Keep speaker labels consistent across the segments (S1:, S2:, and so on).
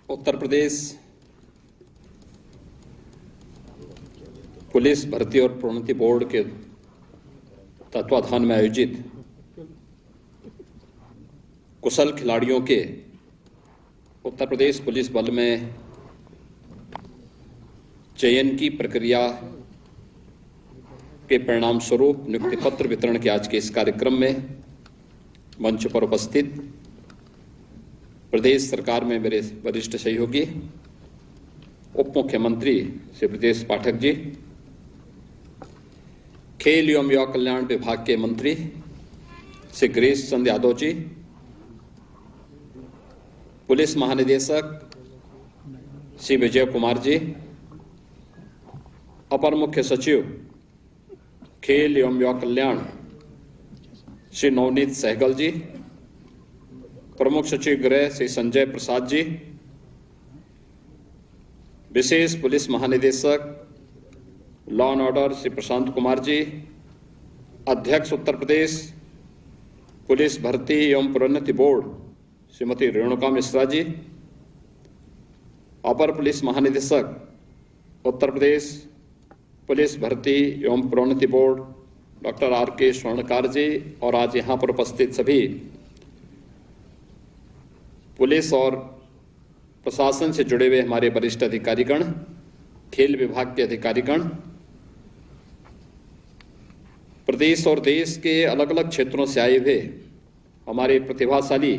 S1: Uttar Pradesh police भर्ती और प्रोन्नति बोर्ड के तत्वाधान में आयोजित कुशल खिलाड़ियों के उत्तर प्रदेश पुलिस बल में चयन की प्रक्रिया के परिणाम स्वरूप नियुक्ति पत्र वितरण के आज के इस कार्यक्रम में मंच पर उपस्थित प्रदेश सरकार में मेरे वरिष्ठ सहयोगी उप मुख्यमंत्री श्री ब्रजेश पाठक जी, खेल एवं युवा कल्याण विभाग के मंत्री श्री गिरीश चंद्र यादव जी, पुलिस महानिदेशक श्री विजय कुमार जी, अपर मुख्य सचिव खेल एवं युवा कल्याण श्री नवनीत सहगल जी, प्रमुख सचिव गृह श्री संजय प्रसाद जी, विशेष पुलिस महानिदेशक law and order Shri Prashant Kumar ji, अध्यक्ष उत्तर प्रदेश पुलिस भर्ती एवं प्रोन्नति बोर्ड श्रीमती रेणुका मिश्रा जी, अपर पुलिस महानिदेशक उत्तर प्रदेश पुलिस भर्ती एवं प्रोन्नति बोर्ड डॉक्टर आर.के. स्वर्णकार जी और आज यहाँ पर उपस्थित सभी पुलिस और प्रशासन से जुड़े हुए हमारे वरिष्ठ अधिकारीगण, खेल विभाग के अधिकारीगण, प्रदेश और देश के अलग अलग क्षेत्रों से आए हुए हमारे प्रतिभाशाली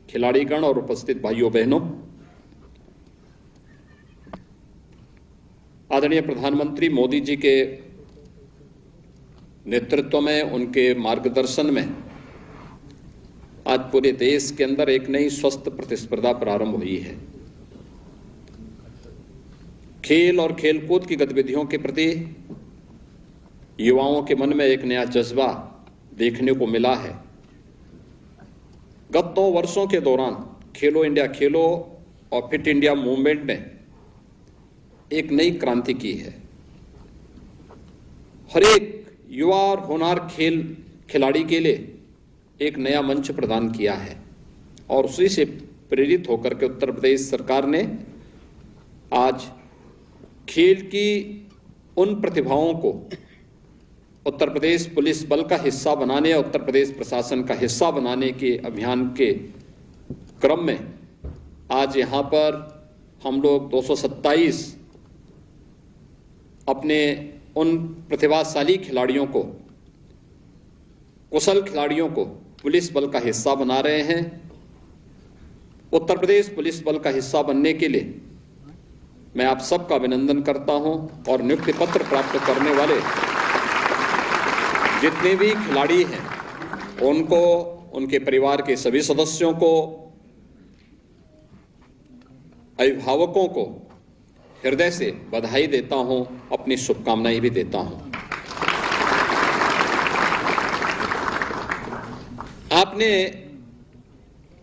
S1: खिलाड़ीगण और उपस्थित भाइयों बहनों, आदरणीय प्रधानमंत्री मोदी जी के नेतृत्व में, उनके मार्गदर्शन में आज पूरे देश के अंदर एक नई स्वस्थ प्रतिस्पर्धा प्रारंभ हुई है। खेल और खेलकूद की गतिविधियों के प्रति युवाओं के मन में एक नया जज्बा देखने को मिला है। गत 2 वर्षों के दौरान खेलो इंडिया खेलो और फिट इंडिया मूवमेंट ने एक नई क्रांति की है। हर एक युवा और होनहार खिलाड़ी के लिए एक नया मंच प्रदान किया है और उसी से प्रेरित होकर के उत्तर प्रदेश सरकार ने आज खेल की उन प्रतिभाओं को उत्तर प्रदेश पुलिस बल का हिस्सा बनाने, उत्तर प्रदेश प्रशासन का हिस्सा बनाने के अभियान के क्रम में आज यहाँ पर हम लोग 227 अपने उन प्रतिभाशाली खिलाड़ियों को, कुशल खिलाड़ियों को पुलिस बल का हिस्सा बना रहे हैं। उत्तर प्रदेश पुलिस बल का हिस्सा बनने के लिए मैं आप सबका अभिनंदन करता हूं और नियुक्ति पत्र प्राप्त करने वाले जितने भी खिलाड़ी हैं उनको, उनके परिवार के सभी सदस्यों को, अभिभावकों को हृदय से बधाई देता हूं, अपनी शुभकामनाएं भी देता हूं। आपने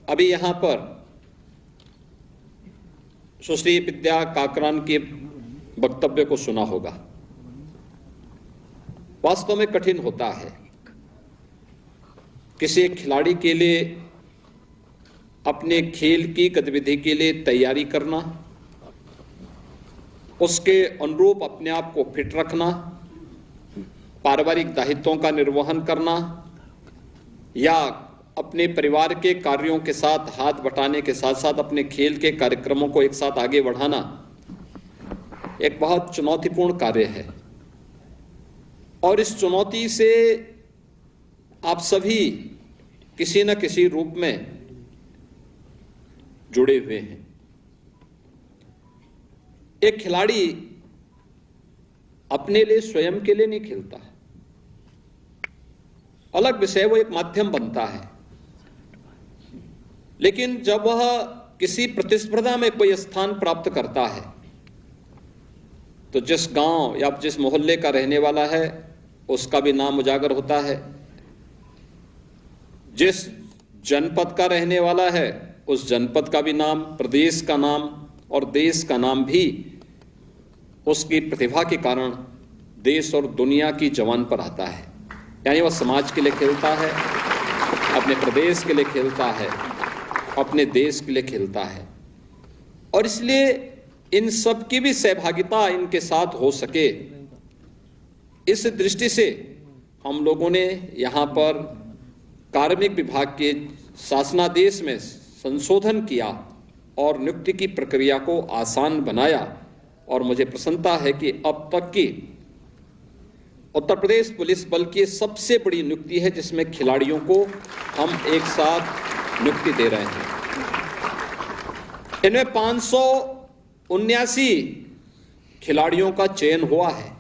S1: अभी यहां पर सुश्री विद्या काकरान के वक्तव्य को सुना होगा। वास्तव में कठिन होता है किसी खिलाड़ी के लिए अपने खेल की गतिविधि के लिए तैयारी करना, उसके अनुरूप अपने आप को फिट रखना, पारिवारिक दायित्वों का निर्वहन करना या अपने परिवार के कार्यों के साथ हाथ बटाने के साथ साथ अपने खेल के कार्यक्रमों को एक साथ आगे बढ़ाना एक बहुत चुनौतीपूर्ण कार्य है। और इस चुनौती से आप सभी किसी न किसी रूप में जुड़े हुए हैं। एक खिलाड़ी अपने लिए, स्वयं के लिए नहीं खेलता, अलग विषय, वो एक माध्यम बनता है। लेकिन जब वह किसी प्रतिस्पर्धा में कोई स्थान प्राप्त करता है तो जिस गांव या जिस मोहल्ले का रहने वाला है उसका भी नाम उजागर होता है, जिस जनपद का रहने वाला है उस जनपद का भी नाम, प्रदेश का नाम और देश का नाम भी उसकी प्रतिभा के कारण देश और दुनिया की जवान पर आता है। यानी वह समाज के लिए खेलता है, अपने प्रदेश के लिए खेलता है, अपने देश के लिए खेलता है। और इसलिए इन सब की भी सहभागिता इनके साथ हो सके, इस दृष्टि से हम लोगों ने यहाँ पर कार्मिक विभाग के शासनादेश में संशोधन किया और नियुक्ति की प्रक्रिया को आसान बनाया। और मुझे प्रसन्नता है कि अब तक की उत्तर प्रदेश पुलिस बल की सबसे बड़ी नियुक्ति है जिसमें खिलाड़ियों को हम एक साथ नियुक्ति दे रहे हैं। इनमें 579 खिलाड़ियों का चयन हुआ है।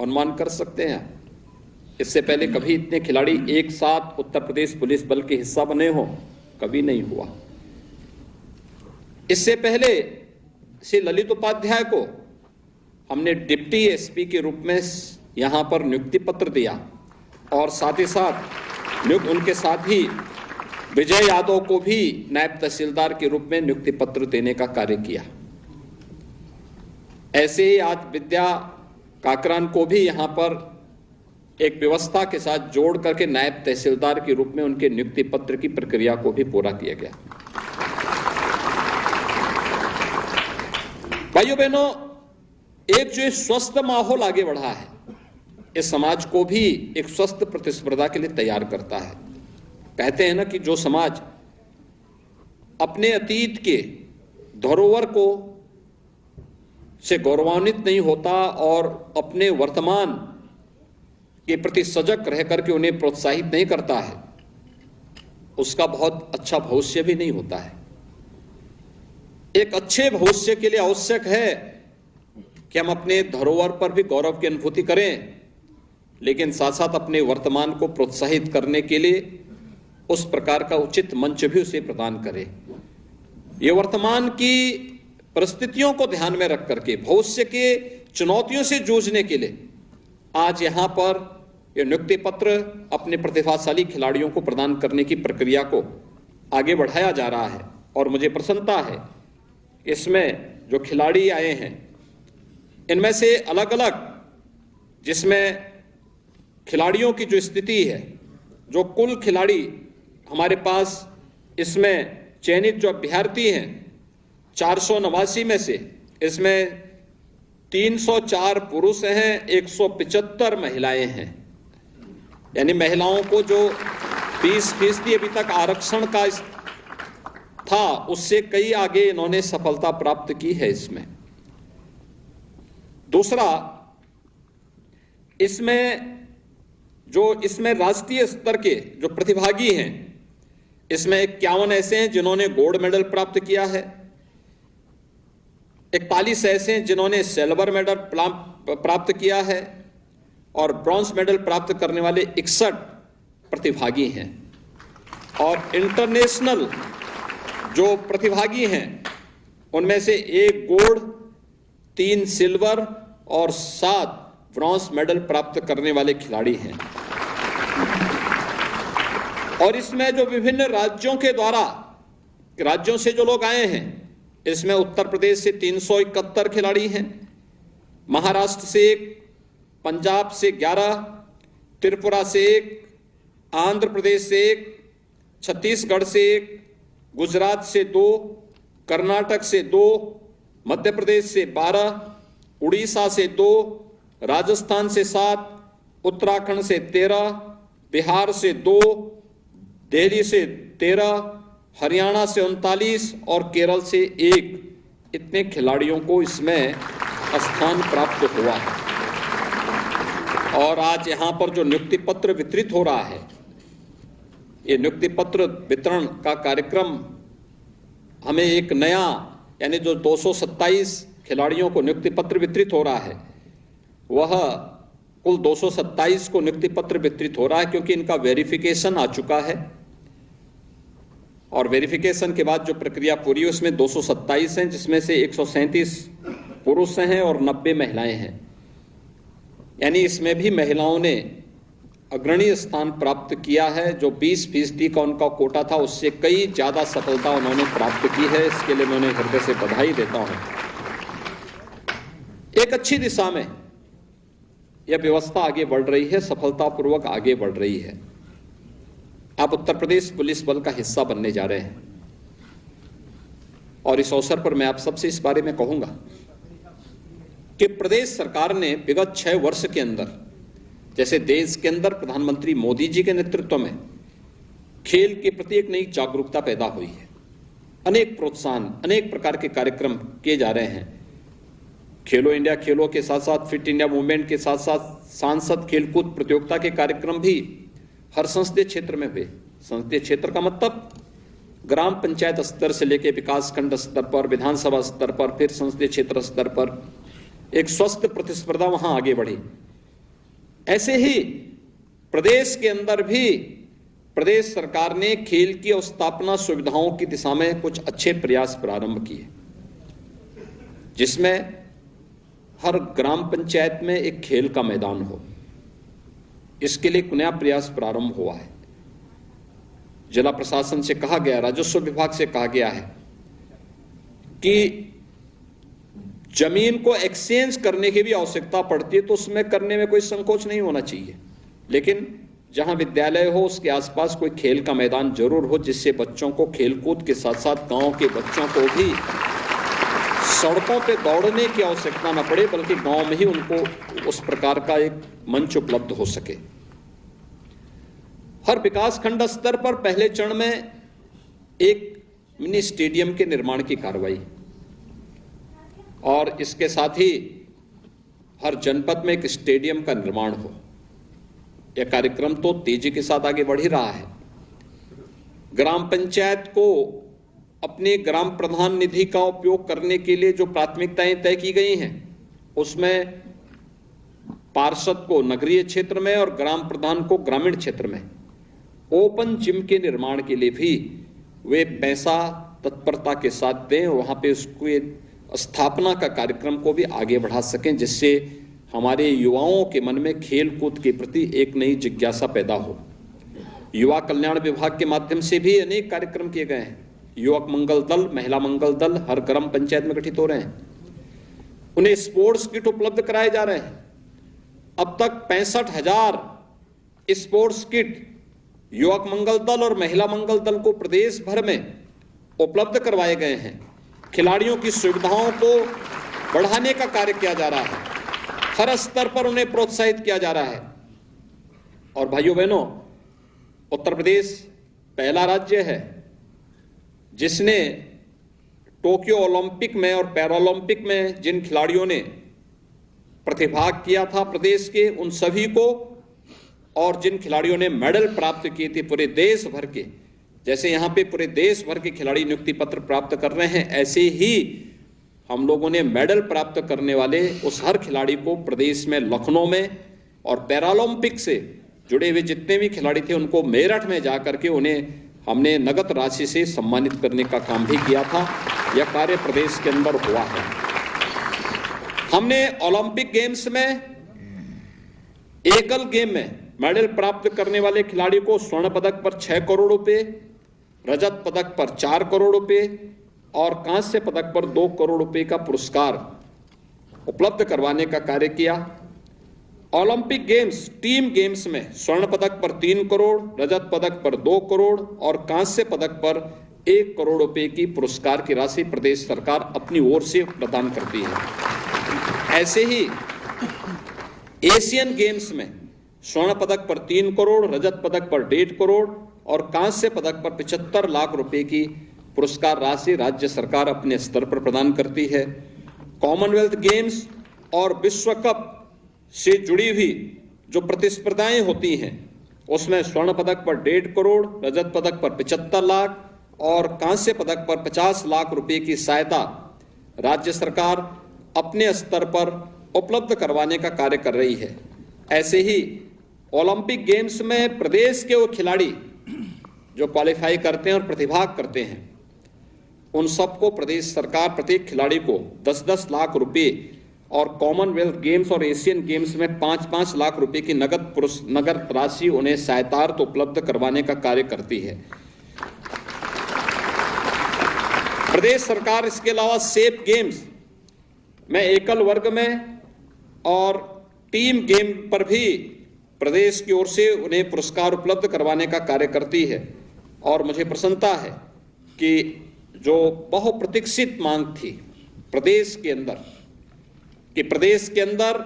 S1: अनुमान कर सकते हैं, इससे पहले कभी इतने खिलाड़ी एक साथ उत्तर प्रदेश पुलिस बल के हिस्सा बने हो, कभी नहीं हुआ। इससे पहले श्री ललित उपाध्याय को हमने डिप्टी एसपी के रूप में यहां पर नियुक्ति पत्र दिया और साथ ही साथ उनके साथ ही विजय यादव को भी नायब तहसीलदार के रूप में नियुक्ति पत्र देने का कार्य किया। ऐसे ही आज विद्या काकरान को भी यहां पर एक व्यवस्था के साथ जोड़ करके नायब तहसीलदार के रूप में उनके नियुक्ति पत्र की प्रक्रिया को भी पूरा किया गया। भाइयों बहनों, एक जो स्वस्थ माहौल आगे बढ़ा है, इस समाज को भी एक स्वस्थ प्रतिस्पर्धा के लिए तैयार करता है। कहते हैं ना कि जो समाज अपने अतीत के धरोहर को से गौरवान्वित नहीं होता और अपने वर्तमान के प्रति सजग रह करके उन्हें प्रोत्साहित नहीं करता है, उसका बहुत अच्छा भविष्य भी नहीं होता है। एक अच्छे भविष्य के लिए आवश्यक है कि हम अपने धरोहर पर भी गौरव की अनुभूति करें, लेकिन साथ साथ अपने वर्तमान को प्रोत्साहित करने के लिए उस प्रकार का उचित मंच भी उसे प्रदान करें। ये वर्तमान की परिस्थितियों को ध्यान में रख करके भविष्य के चुनौतियों से जूझने के लिए आज यहां पर ये नियुक्ति पत्र अपने प्रतिभाशाली खिलाड़ियों को प्रदान करने की प्रक्रिया को आगे बढ़ाया जा रहा है। और मुझे प्रसन्नता है, इसमें जो खिलाड़ी आए हैं इनमें से अलग अलग, जिसमें खिलाड़ियों की जो स्थिति है, जो कुल खिलाड़ी हमारे पास इसमें चयनित जो अभ्यर्थी हैं 489 में से इसमें 304 पुरुष हैं, 175 महिलाएं हैं। यानी महिलाओं को जो 20% अभी तक आरक्षण का था उससे कई आगे इन्होंने सफलता प्राप्त की है। दूसरा, इसमें राष्ट्रीय स्तर के जो प्रतिभागी हैं, इसमें 51 ऐसे हैं जिन्होंने गोल्ड मेडल प्राप्त किया है, 41 ऐसे हैं जिन्होंने सिल्वर मेडल प्राप्त किया है और ब्रॉन्ज मेडल प्राप्त करने वाले 61 प्रतिभागी हैं। और इंटरनेशनल जो प्रतिभागी हैं उनमें से 1 गोल्ड, 3 सिल्वर और 7 ब्रॉन्ज मेडल प्राप्त करने वाले खिलाड़ी हैं। और इसमें जो विभिन्न राज्यों से जो लोग आए हैं, इसमें उत्तर प्रदेश से 371 खिलाड़ी हैं, महाराष्ट्र से 1, पंजाब से 11, त्रिपुरा से 1, आंध्र प्रदेश से 1, छत्तीसगढ़ से 1, गुजरात से 2, कर्नाटक से 2, मध्य प्रदेश से 12, उड़ीसा से 2, राजस्थान से 7, उत्तराखंड से 13, बिहार से 2, दिल्ली से 13, हरियाणा से 39 और केरल से 1, इतने खिलाड़ियों को इसमें स्थान प्राप्त हुआ है। और आज यहां पर जो नियुक्ति पत्र वितरित हो रहा है, ये नियुक्ति पत्र वितरण का कार्यक्रम हमें एक नया, यानी जो 227 खिलाड़ियों को नियुक्ति पत्र वितरित हो रहा है, वह कुल 227 को नियुक्ति पत्र वितरित हो रहा है, क्योंकि इनका वेरिफिकेशन आ चुका है और वेरिफिकेशन के बाद जो प्रक्रिया पूरी है उसमें 227 हैं, जिसमें से 137 पुरुष हैं और 90 महिलाएं हैं। यानी इसमें भी महिलाओं ने अग्रणी स्थान प्राप्त किया है। जो 20% का उनका कोटा था उससे कई ज्यादा सफलता उन्होंने प्राप्त की है। इसके लिए मैं उन्हें हृदय से बधाई देता हूं। एक अच्छी दिशा में यह व्यवस्था आगे बढ़ रही है, सफलतापूर्वक आगे बढ़ रही है। आप उत्तर प्रदेश पुलिस बल का हिस्सा बनने जा रहे हैं और इस अवसर पर मैं आप सबसे इस बारे में कहूंगा कि प्रदेश सरकार ने विगत 6 वर्ष के अंदर, जैसे देश के अंदर प्रधानमंत्री मोदी जी के नेतृत्व में खेल के प्रति एक नई जागरूकता पैदा हुई है। अनेक प्रोत्साहन, अनेक प्रकार के कार्यक्रम किए जा रहे हैं। खेलो इंडिया खेलों के साथ साथ फिट इंडिया मूवमेंट के साथ साथ सांसद खेलकूद प्रतियोगिता के कार्यक्रम भी हर संसदीय क्षेत्र में हुए। संसदीय क्षेत्र का मतलब ग्राम पंचायत स्तर से लेकर विकास खंड स्तर पर, विधानसभा स्तर पर, फिर संसदीय क्षेत्र स्तर पर एक स्वस्थ प्रतिस्पर्धा वहां आगे बढ़ी। ऐसे ही प्रदेश के अंदर भी प्रदेश सरकार ने खेल की अवस्थापना सुविधाओं की दिशा में कुछ अच्छे प्रयास प्रारंभ किए, जिसमें हर ग्राम पंचायत में एक खेल का मैदान हो। इसके लिए एक नया प्रयास प्रारंभ हुआ है। जिला प्रशासन से कहा गया, राजस्व विभाग से कहा गया है कि जमीन को एक्सचेंज करने की भी आवश्यकता पड़ती है तो उसमें करने में कोई संकोच नहीं होना चाहिए, लेकिन जहां विद्यालय हो उसके आसपास कोई खेल का मैदान जरूर हो, जिससे बच्चों को खेलकूद के साथ साथ गांव के बच्चों को भी सड़कों पे दौड़ने की आवश्यकता न पड़े, बल्कि गांव में ही उनको उस प्रकार का एक मंच उपलब्ध हो सके। हर विकास खंड स्तर पर पहले चरण में एक मिनी स्टेडियम के निर्माण की कार्रवाई, और इसके साथ ही हर जनपद में एक स्टेडियम का निर्माण हो। यह कार्यक्रम तो तेजी के साथ आगे बढ़ ही रहा है। ग्राम पंचायत को अपने ग्राम प्रधान निधि का उपयोग करने के लिए जो प्राथमिकताएं तय की गई हैं, उसमें पार्षद को नगरीय क्षेत्र में और ग्राम प्रधान को ग्रामीण क्षेत्र में ओपन जिम के निर्माण के लिए भी वे पैसा तत्परता के साथ दें, वहां पे उसको स्थापना का कार्यक्रम को भी आगे बढ़ा सकें, जिससे हमारे युवाओं के मन में खेल कूद के प्रति एक नई जिज्ञासा पैदा हो। युवा कल्याण विभाग के माध्यम से भी अनेक कार्यक्रम किए गए हैं। युवक मंगल दल, महिला मंगल दल हर ग्राम पंचायत में गठित हो रहे हैं। उन्हें स्पोर्ट्स किट उपलब्ध कराए जा रहे हैं। अब तक 65,000 स्पोर्ट्स किट युवक मंगल दल और महिला मंगल दल को प्रदेश भर में उपलब्ध करवाए गए हैं। खिलाड़ियों की सुविधाओं को बढ़ाने का कार्य किया जा रहा है। हर स्तर पर उन्हें प्रोत्साहित किया जा रहा है। और भाइयों बहनों, उत्तर प्रदेश पहला राज्य है जिसने टोक्यो ओलंपिक में और पैरालंपिक में जिन खिलाड़ियों ने प्रतिभाग किया था प्रदेश के, उन सभी को, और जिन खिलाड़ियों ने मेडल प्राप्त किए थे पूरे देश भर के, जैसे यहाँ पे पूरे देश भर के खिलाड़ी नियुक्ति पत्र प्राप्त कर रहे हैं, ऐसे ही हम लोगों ने मेडल प्राप्त करने वाले उस हर खिलाड़ी को प्रदेश में लखनऊ में, और पैरालंपिक से जुड़े हुए जितने भी खिलाड़ी थे उनको मेरठ में जाकर के उन्हें हमने नगद राशि से सम्मानित करने का काम भी किया था। यह कार्य प्रदेश के अंदर हुआ है। हमने ओलंपिक गेम्स में एकल गेम में मेडल प्राप्त करने वाले खिलाड़ी को स्वर्ण पदक पर 6 करोड़ रुपए, रजत पदक पर 4 करोड़ रुपए और कांस्य पदक पर 2 करोड़ रुपए का पुरस्कार उपलब्ध करवाने का कार्य किया। ओलंपिक गेम्स टीम गेम्स में स्वर्ण पदक पर 3 करोड़, रजत पदक पर 2 करोड़ और कांस्य पदक पर 1 करोड़ रुपए की पुरस्कार की राशि प्रदेश सरकार अपनी ओर से प्रदान करती है। ऐसे ही एशियन गेम्स में स्वर्ण पदक पर 3 करोड़, रजत पदक पर 1.5 करोड़ और कांस्य पदक पर 75 लाख रुपए की पुरस्कार राशि राज्य सरकार अपने स्तर पर प्रदान करती है। कॉमनवेल्थ गेम्स और विश्व कप से जुड़ी हुई जो प्रतिस्पर्धाएं होती हैं, उसमें स्वर्ण पदक पर 1.5 करोड़, रजत पदक पर 75 लाख और कांस्य पदक पर 50 लाख रुपए की सहायता राज्य सरकार अपने स्तर पर उपलब्ध करवाने का कार्य कर रही है। ऐसे ही ओलंपिक गेम्स में प्रदेश के वो खिलाड़ी जो क्वालिफाई करते हैं और प्रतिभाग करते हैं, उन सबको प्रदेश सरकार प्रत्येक खिलाड़ी को 10-10 लाख रुपए और कॉमनवेल्थ गेम्स और एशियन गेम्स में 5-5 लाख रुपए की नगद राशि उन्हें सहायतार्थ उपलब्ध करवाने का कार्य करती है। प्रदेश सरकार इसके अलावा सेफ गेम्स में एकल वर्ग में और टीम गेम पर भी प्रदेश की ओर से उन्हें पुरस्कार उपलब्ध करवाने का कार्य करती है। और मुझे प्रसन्नता है कि जो बहुप्रतीक्षित मांग थी प्रदेश के अंदर कि प्रदेश के अंदर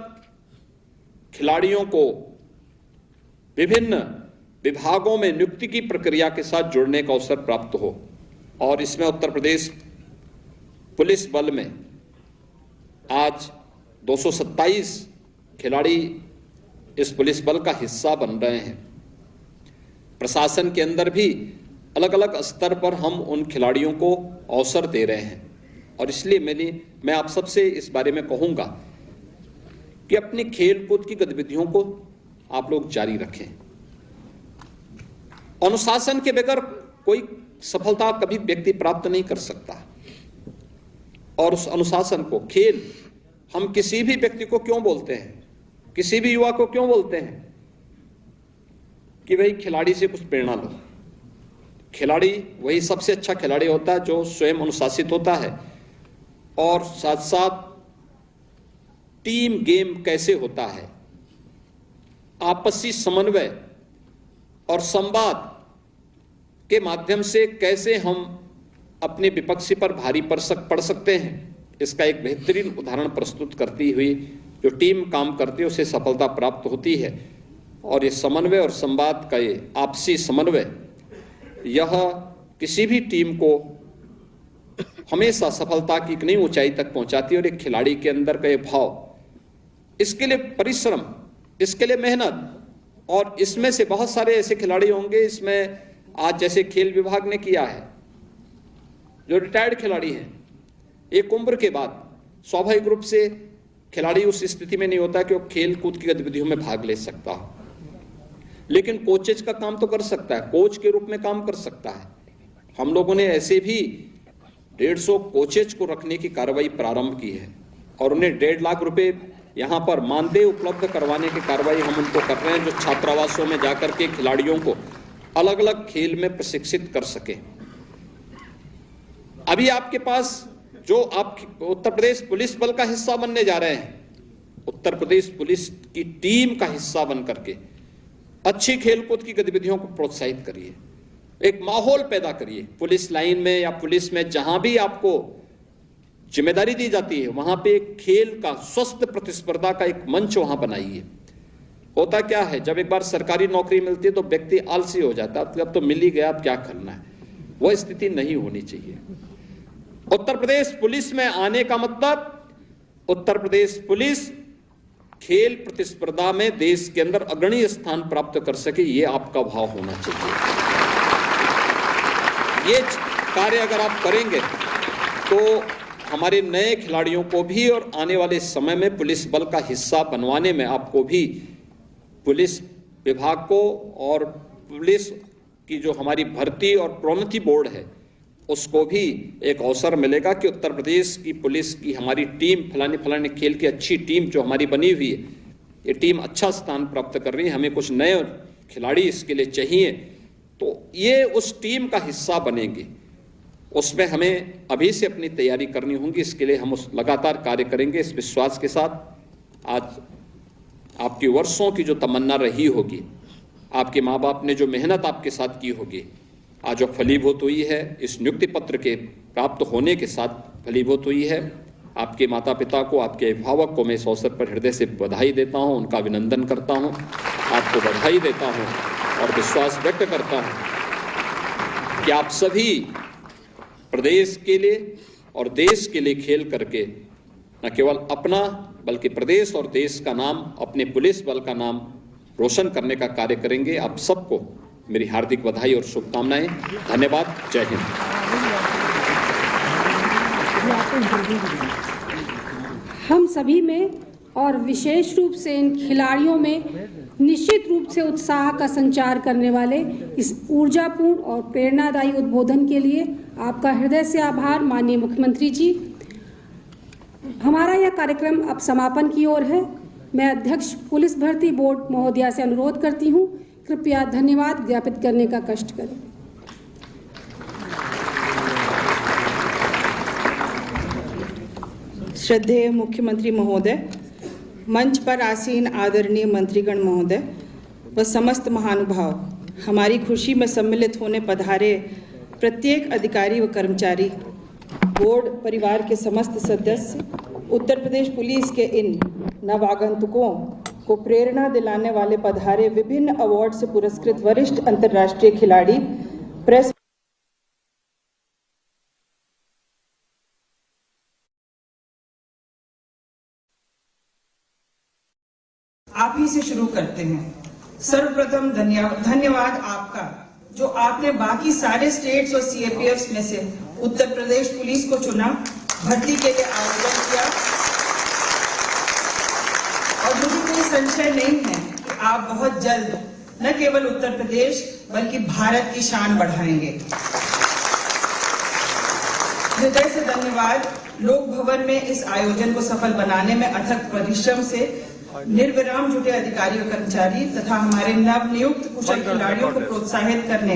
S1: खिलाड़ियों को विभिन्न विभागों में नियुक्ति की प्रक्रिया के साथ जुड़ने का अवसर प्राप्त हो, और इसमें उत्तर प्रदेश पुलिस बल में आज 227 खिलाड़ी इस पुलिस बल का हिस्सा बन रहे हैं। प्रशासन के अंदर भी अलग अलग स्तर पर हम उन खिलाड़ियों को अवसर दे रहे हैं, और इसलिए मैं आप सबसे इस बारे में कहूंगा कि अपनी खेल कूद की गतिविधियों को आप लोग जारी रखें। अनुशासन के बगैर कोई सफलता कभी व्यक्ति प्राप्त नहीं कर सकता, और उस अनुशासन को खेल हम किसी भी व्यक्ति को क्यों बोलते हैं, किसी भी युवा को क्यों बोलते हैं कि भाई खिलाड़ी से कुछ प्रेरणा लो। खिलाड़ी वही सबसे अच्छा खिलाड़ी होता है जो स्वयं अनुशासित होता है, और साथ साथ टीम गेम कैसे होता है, आपसी समन्वय और संवाद के माध्यम से कैसे हम अपने विपक्षी पर भारी पड़ सकते हैं, इसका एक बेहतरीन उदाहरण प्रस्तुत करती हुई जो टीम काम करती है उसे सफलता प्राप्त होती है। और ये समन्वय और संवाद का ये आपसी समन्वय, यह किसी भी टीम को हमेशा सफलता की एक नई ऊंचाई तक पहुंचाती है। और एक खिलाड़ी के अंदर का ये भाव, इसके लिए परिश्रम, इसके लिए मेहनत, और इसमें से बहुत सारे ऐसे खिलाड़ी होंगे, इसमें आज जैसे खेल विभाग ने किया है, जो रिटायर्ड खिलाड़ी हैं, एक उम्र के बाद स्वाभाविक रूप से खिलाड़ी उस स्थिति में नहीं होता कि वो खेल कूद की गतिविधियों में भाग ले सकता हो, लेकिन कोचेज का काम तो कर सकता है, कोच के रूप में काम कर सकता है। हम लोगों ने ऐसे भी 150 कोचेज को रखने की कार्रवाई प्रारंभ की है, और उन्हें 1.5 लाख रुपए यहाँ पर मानदेय उपलब्ध करवाने की कार्रवाई हम उनको कर रहे हैं, जो छात्रावासों में जाकर के खिलाड़ियों को अलग अलग खेल में प्रशिक्षित कर सके। अभी आपके पास जो आप उत्तर प्रदेश पुलिस बल का हिस्सा बनने जा रहे हैं, उत्तर प्रदेश पुलिस की टीम का हिस्सा बन करके अच्छी खेलकूद की गतिविधियों को प्रोत्साहित करिए, एक माहौल पैदा करिए। पुलिस लाइन में या पुलिस में जहां भी आपको जिम्मेदारी दी जाती है, वहां पे एक खेल का स्वस्थ प्रतिस्पर्धा का एक मंच वहां बनाइए। होता क्या है, जब एक बार सरकारी नौकरी मिलती है तो व्यक्ति आलसी हो जाता है, अब तो मिल ही गया, अब क्या करना है, वह स्थिति नहीं होनी चाहिए। उत्तर प्रदेश पुलिस में आने का मतलब उत्तर प्रदेश पुलिस खेल प्रतिस्पर्धा में देश के अंदर अग्रणी स्थान प्राप्त कर सके, ये आपका भाव होना चाहिए। ये कार्य अगर आप करेंगे तो हमारे नए खिलाड़ियों को भी और आने वाले समय में पुलिस बल का हिस्सा बनवाने में आपको भी, पुलिस विभाग को और पुलिस की जो हमारी भर्ती और प्रोन्नति बोर्ड है उसको भी एक अवसर मिलेगा कि उत्तर प्रदेश की पुलिस की हमारी टीम फलाने खेल की अच्छी टीम जो हमारी बनी हुई है, ये टीम अच्छा स्थान प्राप्त कर रही है, हमें कुछ नए खिलाड़ी इसके लिए चाहिए, तो ये उस टीम का हिस्सा बनेंगे। उसमें हमें अभी से अपनी तैयारी करनी होगी, इसके लिए हम उस लगातार कार्य करेंगे इस विश्वास के साथ। आज आपकी वर्षों की जो तमन्ना रही होगी, आपके माँ बाप ने जो मेहनत आपके साथ की होगी, आज जो फलीभूत हुई है, इस नियुक्ति पत्र के प्राप्त होने के साथ फलीभूत हुई है। आपके माता पिता को, आपके अभिभावक को मैं इस अवसर पर हृदय से बधाई देता हूं, उनका अभिनंदन करता हूं, आपको बधाई देता हूं और विश्वास व्यक्त करता हूं कि आप सभी प्रदेश के लिए और देश के लिए खेल करके न केवल अपना बल्कि प्रदेश और देश का नाम, अपने पुलिस बल का नाम रोशन करने का कार्य करेंगे। आप सबको मेरी हार्दिक बधाई और शुभकामनाएं। धन्यवाद। जय हिंद।
S2: हम सभी में और विशेष रूप से इन खिलाड़ियों में निश्चित रूप से उत्साह का संचार करने वाले इस ऊर्जापूर्ण और प्रेरणादायी उद्बोधन के लिए आपका हृदय से आभार माननीय मुख्यमंत्री जी। हमारा यह कार्यक्रम अब समापन की ओर है। मैं अध्यक्ष पुलिस भर्ती बोर्ड महोदया से अनुरोध करती हूँ, कृपया धन्यवाद ज्ञापित करने का कष्ट करें।
S3: श्रद्धेय मुख्यमंत्री महोदय, मंच पर आसीन आदरणीय मंत्रीगण महोदय व समस्त महानुभाव, हमारी खुशी में सम्मिलित होने पधारे प्रत्येक अधिकारी व कर्मचारी, बोर्ड परिवार के समस्त सदस्य, उत्तर प्रदेश पुलिस के इन नवागंतुकों को प्रेरणा दिलाने वाले पधारे विभिन्न अवार्ड से पुरस्कृत वरिष्ठ अंतर्राष्ट्रीय खिलाड़ी, प्रेस आप ही से शुरू करते हैं। सर्वप्रथम धन्यवाद आपका, जो आपने बाकी सारे स्टेट्स और सीएपीएफ्स में से उत्तर प्रदेश पुलिस को चुना, भर्ती के लिए आवेदन किया और मुझे कोई संशय नहीं है कि आप बहुत जल्द न केवल उत्तर प्रदेश बल्कि भारत की शान बढ़ाएंगे। हृदय से धन्यवाद लोक भवन में इस आयोजन को सफल बनाने में अथक परिश्रम से निर्विराम जुटे अधिकारी और कर्मचारी तथा हमारे नवनियुक्त कुशल खिलाड़ियों को प्रोत्साहित करने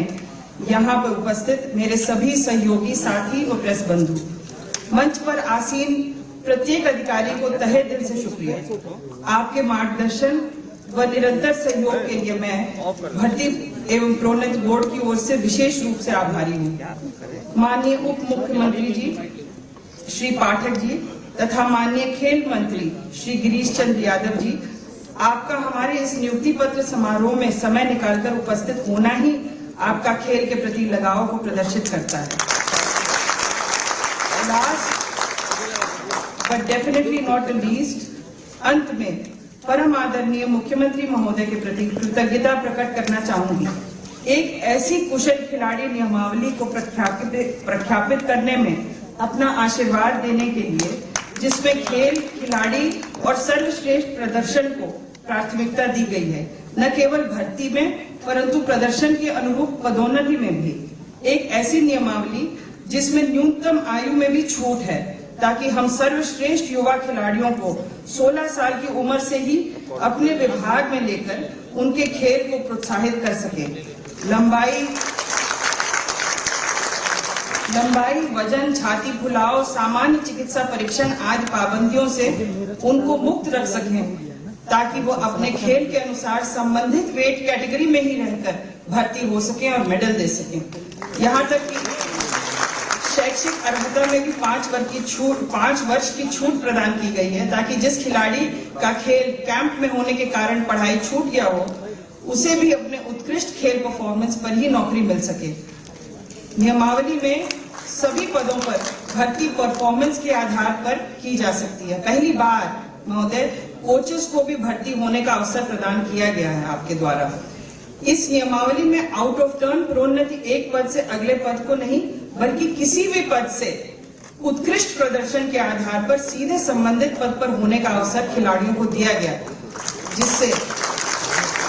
S3: यहाँ पर उपस्थित मेरे सभी सहयोगी, साथी और प्रेस बंधु। मंच पर आसीन प्रत्येक अधिकारी को तहे दिल से शुक्रिया। आपके मार्गदर्शन व निरंतर सहयोग के लिए मैं भर्ती एवं प्रोन्नति बोर्ड की ओर से विशेष रूप से आभारी हूँ। माननीय उप मुख्यमंत्री जी श्री पाठक जी तथा माननीय खेल मंत्री श्री गिरीश चंद्र यादव जी, आपका हमारे इस नियुक्ति पत्र समारोह में समय निकालकर उपस्थित होना ही आपका खेल के प्रति लगाव को प्रदर्शित करता है। Last but definitely not the least, अंत में परम आदरणीय मुख्यमंत्री महोदय के प्रति कृतज्ञता प्रकट करना चाहूंगी। एक ऐसी कुशल खिलाड़ी नियमावली को प्रख्यापित करने में अपना आशीर्वाद देने के लिए, जिसमें खेल, खिलाड़ी और सर्वश्रेष्ठ प्रदर्शन को प्राथमिकता दी गई है, न केवल भर्ती में परंतु प्रदर्शन के अनुरूप पदोन्नति में भी। एक ऐसी नियमावली जिसमें न्यूनतम आयु में भी छूट है, ताकि हम सर्वश्रेष्ठ युवा खिलाड़ियों को 16 साल की उम्र से ही अपने विभाग में लेकर उनके खेल को प्रोत्साहित कर सकें। लंबाई, वजन, छाती फुलाव, सामान्य चिकित्सा परीक्षण आदि पाबंदियों से उनको मुक्त रख सकें, ताकि वो अपने खेल के अनुसार संबंधित वेट कैटेगरी में ही रहकर भर्ती हो सकें और मेडल दे सकें। यहाँ तक कि शैक्षिक अर्हता में भी 5 वर्ष की छूट प्रदान की गई है, ताकि जिस खिलाड़ी का खेल कैंप में होने के कारण पढ़ाई छूट गया हो, उसे भी अपने उत्कृष्ट खेल परफॉर्मेंस पर ही नौकरी मिल सके। नियमावली में सभी पदों पर भर्ती परफॉर्मेंस के आधार पर की जा सकती है। पहली बार महोदय कोचेस को भी भर्ती होने का अवसर प्रदान किया गया है आपके द्वारा। इस नियमावली में आउट ऑफ टर्न प्रोन्नति एक पद से अगले पद को नहीं, बल्कि किसी भी पद से उत्कृष्ट प्रदर्शन के आधार पर सीधे संबंधित पद पर होने का अवसर खिलाड़ियों को दिया गया, जिससे